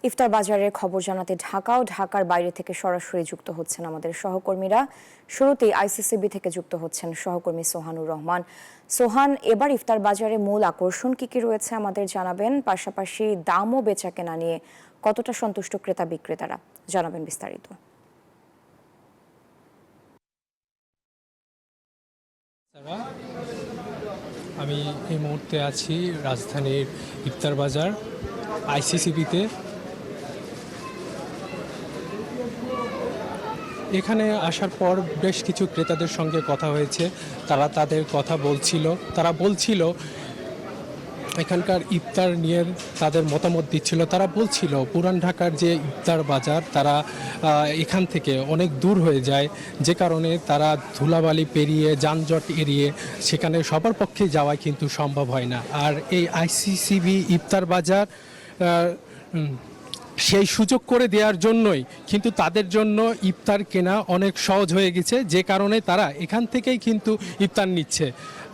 ইফতার বাজারের খবর জানাতে ঢাকা ও ঢাকার বাইরে থেকে সরাসরি যুক্ত হচ্ছেন আমাদের সহকর্মীরা। শুরুতেই আইসিসিবি থেকে যুক্ত হচ্ছেন সহকর্মী সোহানুর রহমান। সোহান, এবার ইফতার বাজারে মূল আকর্ষণ কি কি রয়েছে আমাদের জানাবেন, পাশাপাশি দাম ও বেচাকেনা নিয়ে কতটা সন্তুষ্ট ক্রেতা বিক্রেতারা, জানাবেন বিস্তারিত। আমি এই মুহূর্তে আছি রাজধানীর ইফতার বাজার আইসিসিবিতে। এখানে আসার পর বেশ কিছু ক্রেতাদের সঙ্গে কথা হয়েছে। তারা তাদের কথা বলছিল এখানকার ইফতার নিয়ে তাদের মতামত দিচ্ছিল। তারা বলছিল পুরান ঢাকার যে ইফতার বাজার তারা এখান থেকে অনেক দূর হয়ে যায়, যে কারণে তারা ধুলাবালি পেরিয়ে যানজট এড়িয়ে সেখানে সবার পক্ষে যাওয়া কিন্তু সম্ভব হয় না। আর এই আইসিসিবি ইফতার বাজার সেই সুযোগ করে দেওয়ার জন্যই কিন্তু তাদের জন্য ইফতার কেনা অনেক সহজ হয়ে গেছে, যে কারণে তারা এখান থেকেই কিন্তু ইফতার নিচ্ছে।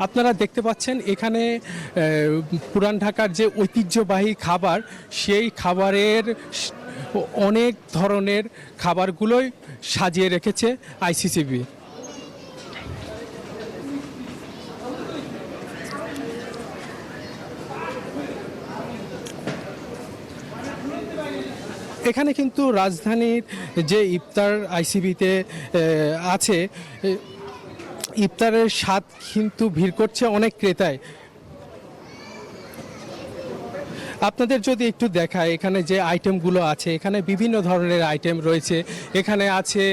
আপনারা দেখতে পাচ্ছেন এখানে পুরান ঢাকার যে ঐতিহ্যবাহী খাবার, সেই খাবারের অনেক ধরনের খাবারগুলোই সাজিয়ে রেখেছে আইসিসিবি। এখানে কিন্তু রাজধানীর যে ইফতার আইসিবিতে আছে, ইফতারের স্বাদ কিন্তু ভিড় করছে অনেক ক্রেতায়। আপনাদের যদি একটু দেখায় এখানে যে আইটেমগুলো আছে, এখানে বিভিন্ন ধরনের আইটেম রয়েছে। এখানে আছে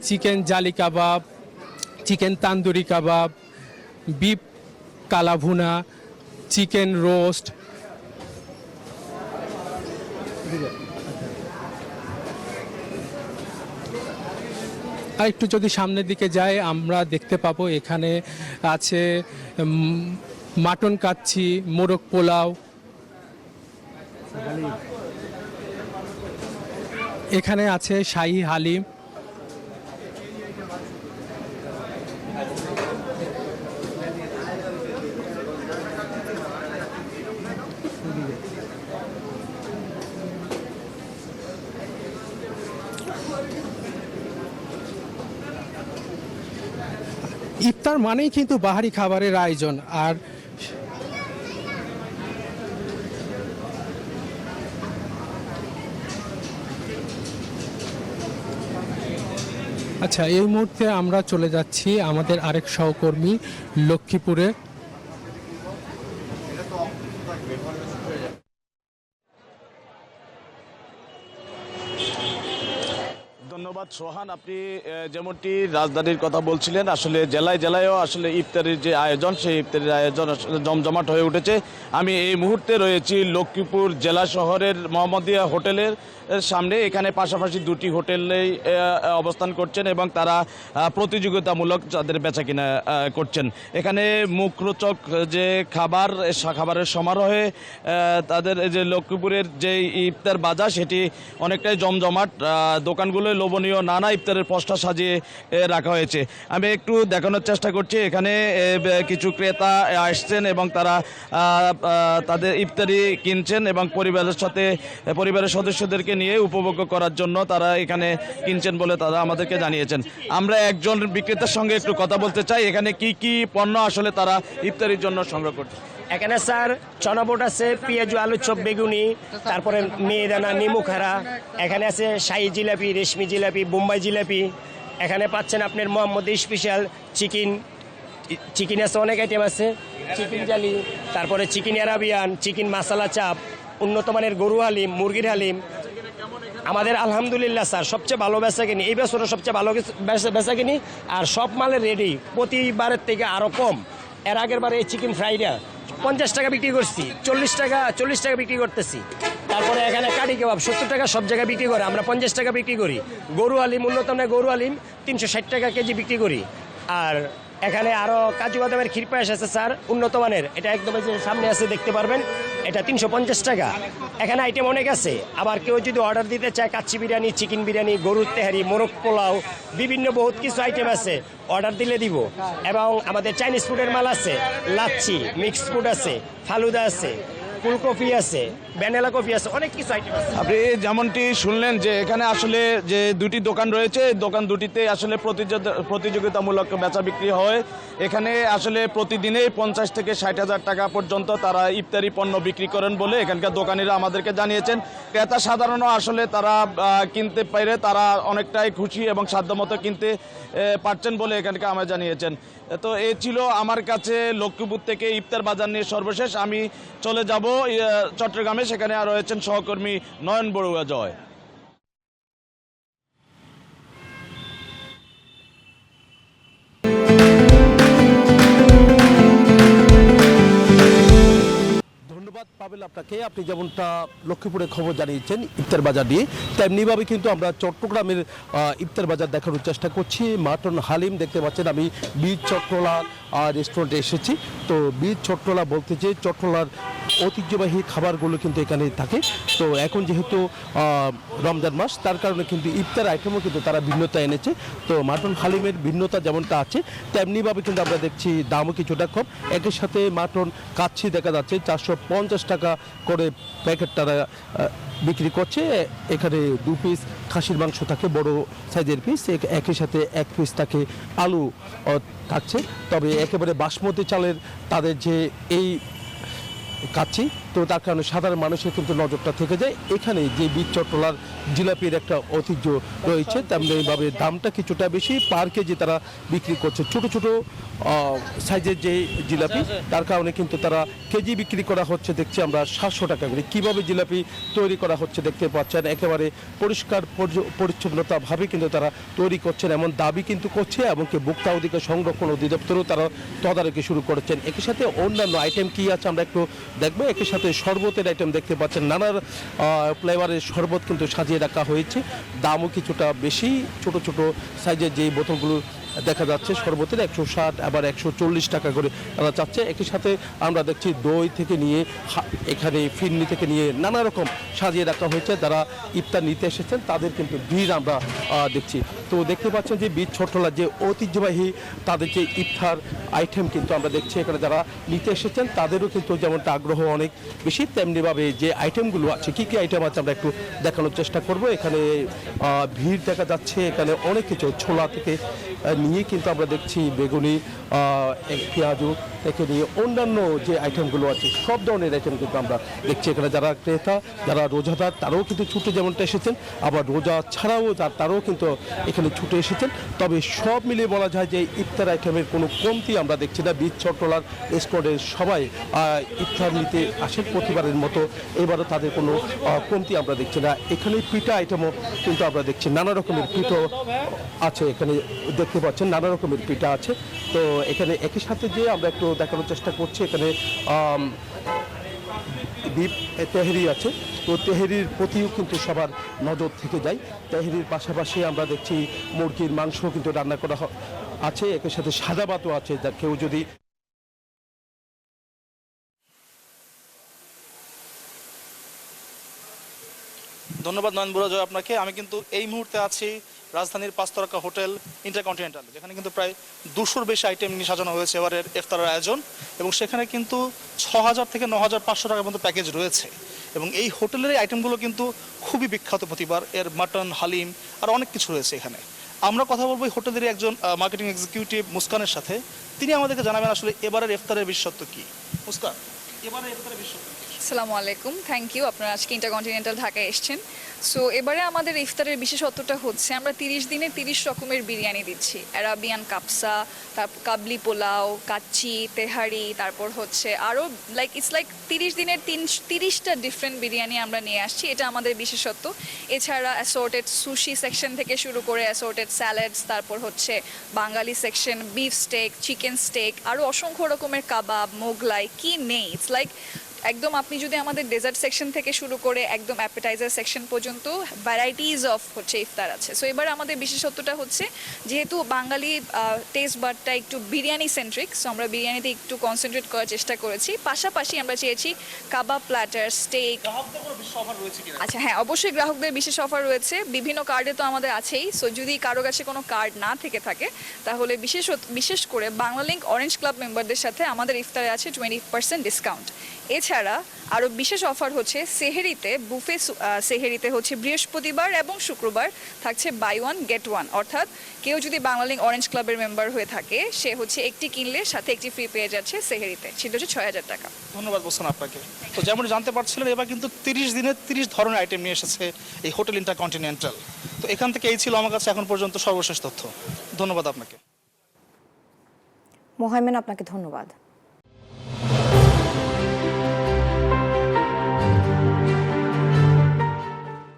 চিকেন জালি কাবাব, চিকেন তান্দুরি কাবাব, বিফ কালাভুনা, চিকেন রোস্ট। আর একটু যদি সামনের দিকে যাই আমরা দেখতে পাবো এখানে আছে মাটন কাচ্চি, মোরগ পোলাও, এখানে আছে শাহী হালিম। ইফতার মানেই কিন্তু বাহারি খাবারের আয়োজন। আর আচ্ছা, এই মুহূর্তে আমরা চলে যাচ্ছি আমাদের আরেক সহকর্মী লক্ষ্মীপুরে। ধন্যবাদ সোহান। আপনি যেমনটি রাজধানীর কথা বলছিলেন, আসলে জেলায় জেলায়ও আসলে ইফতারের যে আয়োজন, সেই ইফতারের আয়োজন আসলে জমজমাট হয়ে উঠেছে। আমি এই মুহূর্তে রয়েছি লক্ষ্মীপুর জেলা শহরের মোহাম্মদিয়া হোটেলের সামনে। এখানে পাশাপাশি দুটি হোটেলেই অবস্থান করছেন এবং তারা প্রতিযোগিতামূলক তাদের বেচাকিনা করছেন। এখানে মুখরোচক যে খাবারের সমারোহে তাদের যে লক্ষ্মীপুরের যে ইফতার বাজার, সেটি অনেকটাই জমজমাট। দোকানগুলো লোভনীয় নানা ইফতারের পসরা সাজিয়ে রাখা হয়েছে। আমি একটু দেখানোর চেষ্টা করছি। এখানে কিছু ক্রেতা আসছেন এবং তারা তাদের ইফতারি কিনছেন এবং পরিবারের সদস্যদেরকে নিয়ে উপভোগ করার জন্য তারা এখানে কিনছেন বলে তারা আমাদেরকে জানিয়েছেন। আমরা একজন বিক্রেতার সঙ্গে একটু কথা বলতে চাই, এখানে কি কি পণ্য আসলে তারা ইফতারির জন্য সংগ্রহ করছে। এখানে স্যার চনাবোট আছে, পেঁয়াজু, আলু চপ, বেগুনি, তারপরে মিহিদানা, নিমুখারা, এখানে আছে শাহী জিলাপি, রেশমি জিলাপি, বোম্বাই জিলাপি। এখানে পাচ্ছেন আপনার মোহাম্মদ স্পেশাল চিকেন আছে, অনেক আইটেম আছে, চিকেন জালি, তারপরে চিকেন আরাবিয়ান, চিকেন মাসালা চাপ, উন্নত মানের গরু হালিম, মুরগির হালিম। আমাদের আলহামদুলিল্লাহ স্যার সবচেয়ে ভালো বেচা কিনি, এই বছরও সবচেয়ে ভালো বেচা কিনি। আর সব মালের রেডি, প্রতিবারের থেকে আরও কম। এর আগের বারে এই চিকেন ফ্রাইডা 50 টাকা বিক্রি করছি, 40 টাকা বিক্রি করতেছি। তারপরে এখানে কারি কাবাব 70 টাকা সব জায়গায় বিক্রি করে, আমরা 50 টাকা বিক্রি করি। গরু হালিম, উন্নত মানের গরু হালিম 360 টাকা কেজি বিক্রি করি। আর এখানে আরও কাজু বাদামের ক্ষীর পায়েস আছে স্যার, উন্নত মানের, এটা একদম যে সামনে আছে দেখতে পারবেন, এটা 350 টাকা। এখানে আইটেম অনেক আছে। আবার কেউ যদি অর্ডার দিতে চায় কাচ্চি বিরিয়ানি, চিকেন বিরিয়ানি, গরুর তেহারি, মোরগ পোলাও, বিভিন্ন বহুত কিছু আইটেম আছে, অর্ডার দিলে দিব। এবং আমাদের চাইনিজ ফুডের মাল আছে, লাচ্ছি, মিক্সড ফুড আছে, ফালুদা আছে, ফুলকপি আছে, ভ্যানিলা কফি আছে, অনেক কিছু আইটেম আছে। আপনি যেমনটি শুনলেন যে এখানে আসলে যে দুটি দোকান রয়েছে, এই দোকান দুটিতে আসলে প্রতিযোগিতামূলক বেচা বিক্রি হয়। এখানে আসলে প্রতিদিনেই 50 থেকে 60,000 টাকা পর্যন্ত তারা ইফতারি পণ্য বিক্রি করেন বলে এখানকার দোকানিরা আমাদেরকে জানিয়েছেন। ক্রেতা সাধারণ আসলে তারা কিনতে পারে, তারা অনেকটাই খুশি এবং সাধ্যমতো কিনতে পারছেন বলে এখানকে আমায় জানিয়েছেন। তো এই ছিল আমার কাছে লক্ষ্মীপুর থেকে ইফতার বাজার নিয়ে সর্বশেষ। আমি চলে যাব চট্টগ্রামে, সেখানে আর রয়েছেন সহকর্মী নয়ন বড়ুয়া জয়। ধন্যবাদ পাবেল আপনাকে। আপনি যেমনটা লক্ষ্মীপুরের খবর জানিয়েছেন ইফতার বাজার নিয়ে, তেমনিভাবে কিন্তু আমরা চট্টগ্রামের ইফতার বাজার দেখানোর চেষ্টা করছি। মাটন হালিম দেখতে পাচ্ছেন। আমি বীর চট্টলা রেস্টুরেন্টে এসেছি। তো বীর চট্টলা বলতে যে চট্টলার ঐতিহ্যবাহী খাবারগুলো কিন্তু এখানে থাকে। তো এখন যেহেতু রমজান মাস, তার কারণে কিন্তু ইফতার আইটেমও কিন্তু তারা ভিন্নতা এনেছে। তো মাটন হালিমের ভিন্নতা যেমনটা আছে, তেমনিভাবে কিন্তু আমরা দেখছি দামও কিছুটা কম। একই সাথে মাটন কাচ্ছি দেখা যাচ্ছে 450 টাকা করে প্যাকেট তারা বিক্রি করছে। এখানে 2 পিস খাসির মাংস থাকে, বড় সাইজের পিস, একই সাথে 1 পিস থাকে আলু থাকছে। তবে একেবারে বাসমতি চালের তাদের যে এই কাচ্ছি, তো তার কারণে সাধারণ মানুষের কিন্তু নজরটা থেকে যায়। এখানে যে বীর চট্টলার জিলাপির একটা ঐতিহ্য রয়েছে, তেমনিভাবে দামটা কিছুটা বেশি। পার কেজি তারা বিক্রি করছে ছোট ছোট সাইজের যে জিলাপি, তার কারণে কিন্তু তারা কেজি বিক্রি করা হচ্ছে দেখছি আমরা 700 টাকা করে। কীভাবে জিলাপি তৈরি করা হচ্ছে দেখতে পাচ্ছেন, একেবারে পরিষ্কার পরিচ্ছন্নতাভাবে কিন্তু তারা তৈরি করছেন এমন দাবি কিন্তু করছে। এবং কি ভোক্তা অধিকার সংরক্ষণ অধিদপ্তরও তারা তদারকি শুরু করেছেন। একই সাথে অন্যান্য আইটেম কি আছে আমরা একটু দেখবো। একই সাথে শরবতের আইটেম দেখতে পাচ্ছেন, নানান ফ্লেভারের শরবত কিন্তু সাজিয়ে রাখা হয়েছে। দামও কিছুটা বেশি। ছোট ছোট সাইজের যেই বোতলগুলো দেখা যাচ্ছে শরবতের 160 আবার 140 টাকা করে তারা চাচ্ছে। একই সাথে আমরা দেখছি দই থেকে নিয়ে এখানে ফিরনি থেকে নিয়ে নানা রকম সাজিয়ে রাখা হয়েছে। যারা ইফতার নিতে এসেছেন তাদের কিন্তু ভিড় আমরা দেখছি। তো দেখতে পাচ্ছেন যে বীর চট্টলার যে ঐতিহ্যবাহী তাদের যে ইফতার আইটেম কিন্তু আমরা দেখছি এখানে যারা নিতে এসেছেন তাদেরও কিন্তু যেমনটা আগ্রহ অনেক বেশি, তেমনিভাবে যে আইটেমগুলো আছে, কী কী আইটেম আছে আমরা একটু দেখানোর চেষ্টা করব। এখানে ভিড় দেখা যাচ্ছে। এখানে অনেক কিছু ছোলা থেকে নিয়ে কিন্তু আমরা দেখছি বেগুনি, পেঁয়াজু থেকে নিয়ে অন্যান্য যে আইটেমগুলো আছে সব ধরনের আইটেম কিন্তু আমরা দেখছি। এখানে যারা ক্রেতা, যারা রোজাদার, তারাও কিন্তু ছুটে যেমনটা এসেছেন, আবার রোজা ছাড়াও তারাও কিন্তু এখানে ছুটে এসেছেন। তবে সব মিলিয়ে বলা যায় যে ইফতার আইটেমের কোনো কমতি আমরা দেখছি না। বীর চট্টলার রেস্টুরেন্টের সবাই ইফতার নিতে আসেন প্রতিবারের মতো, এবারও তাদের কোনো কমতি আমরা দেখছি না। এখানে পিঠা আইটেমও কিন্তু আমরা দেখছি, নানা রকমের পিঠো আছে। এখানে দেখতে পাচ্ছেন নানা রকমের পিঠা আছে। তো এখানে একই সাথে যে আমরা একটু দেখানোর চেষ্টা করছি, এখানে বিফ তেহেরি আছে। তো তেহেরির প্রতিও কিন্তু সবার নজর থেকে যায়। তেহেরির পাশাপাশি আমরা দেখছি মুরগির মাংস কিন্তু রান্না করা আছে। একই সাথে সাদা ভাতও আছে, যা কেউ যদি ধন্যবাদ নয়ন বুড়া জয় আপনাকে। আমি কিন্তু এই মুহূর্তে আছি রাজধানীর 5 তারকা হোটেল ইন্টারকন্টিনেন্টাল, যেখানে কিন্তু প্রায় 200-র বেশি আইটেম নিয়ে সাজানো হয়েছে এবারের ইফতারের আয়োজন। এবং সেখানে কিন্তু 6,000 থেকে 9,500 টাকার মতো প্যাকেজ রয়েছে। এবং এই হোটেলের এই আইটেমগুলো কিন্তু খুবই বিখ্যাত প্রতিবার। এর মাটন, হালিম আর অনেক কিছু রয়েছে এখানে। আমরা কথা বলবো এই হোটেলেরই একজন মার্কেটিং এক্সিকিউটিভ মুস্কানের সাথে। তিনি আমাদেরকে জানাবেন আসলে এবারের ইফতারের বিশেষত্ব কী। মুস্কান, এবারের ইফতারের বিশেষত্ব কী? আসসালামু আলাইকুম, থ্যাংক ইউ। আপনারা আজকে ইন্টারকন্টিনেন্টাল ঢাকায় এসেছেন। সো এবারে আমাদের ইফতারের বিশেষত্বটা হচ্ছে আমরা 30 দিনে 30 রকমের বিরিয়ানি দিচ্ছি। অ্যারাবিয়ান কাপসা, তারপর কাবলি পোলাও, কাচ্চি, তেহারি, তারপর হচ্ছে আরও ইটস লাইক 30 দিনের 30টা ডিফারেন্ট বিরিয়ানি আমরা নিয়ে আসছি। এটা আমাদের বিশেষত্ব। এছাড়া অ্যাসর্টেড সুশি সেকশন থেকে শুরু করে অ্যাসর্টেড স্যালাডস, তারপর হচ্ছে Bangali section, beef steak, chicken steak, আরও অসংখ্য রকমের কাবাব, মোগলাই, কি নেই। ইটস লাইক একদম আপনি যদি আমাদের ডেজার্ট সেকশন থেকে শুরু করে একদম অ্যাপেটাইজার সেকশন পর্যন্ত ভ্যারাইটিজ অফ হচ্ছে ইফতার আছে। সো এবার আমাদের বিশেষত্বটা হচ্ছে যেহেতু বাঙালি টেস্ট বারটা একটু বিরিয়ানি সেন্ট্রিক, সো আমরা বিরিয়ানিতে একটু কনসেন্ট্রেট করার চেষ্টা করেছি। পাশাপাশি আমরা চেয়েছি কাবাব প্ল্যাটার, স্টেক। আচ্ছা হ্যাঁ, অবশ্যই গ্রাহকদের বিশেষ অফার রয়েছে। বিভিন্ন কার্ডে তো আমাদের আছেই। সো যদি কারো কাছে কোনো কার্ড না থেকে থাকে তাহলে বিশেষ করে বাংলালিংক অরেঞ্জ ক্লাব মেম্বারদের সাথে আমাদের ইফতারে আছে 20% ডিসকাউন্ট। এছাড়া এছাড়া আরও বিশেষ অফার হচ্ছে সেহেরিতে বুফে সেহেরিতে হচ্ছে বৃহস্পতিবার এবং শুক্রবার থাকছে বাই ওয়ান গেট ওয়ান, অর্থাৎ কেউ যদি বাংলালিংক অরেঞ্জ ক্লাবের মেম্বার হয়ে থাকে সে হচ্ছে একটি কিনলে সাথে একটি ফ্রি পেয়ে যাচ্ছে সেহেরিতে, সেটা হচ্ছে 6,000 টাকা। ধন্যবাদ বলছেন আপনাকে। তো যেমন জানতে পারছিলেন এবার কিন্তু 30 দিনে 30 ধরনের আইটেম নিয়ে এসেছে এই হোটেল ইন্টারকন্টিনেন্টাল। তো এখান থেকে এই ছিল আমার কাছে এখন পর্যন্ত সর্বশেষ তথ্য। ধন্যবাদ আপনাকে। মোহাইমেন, আপনাকে ধন্যবাদ।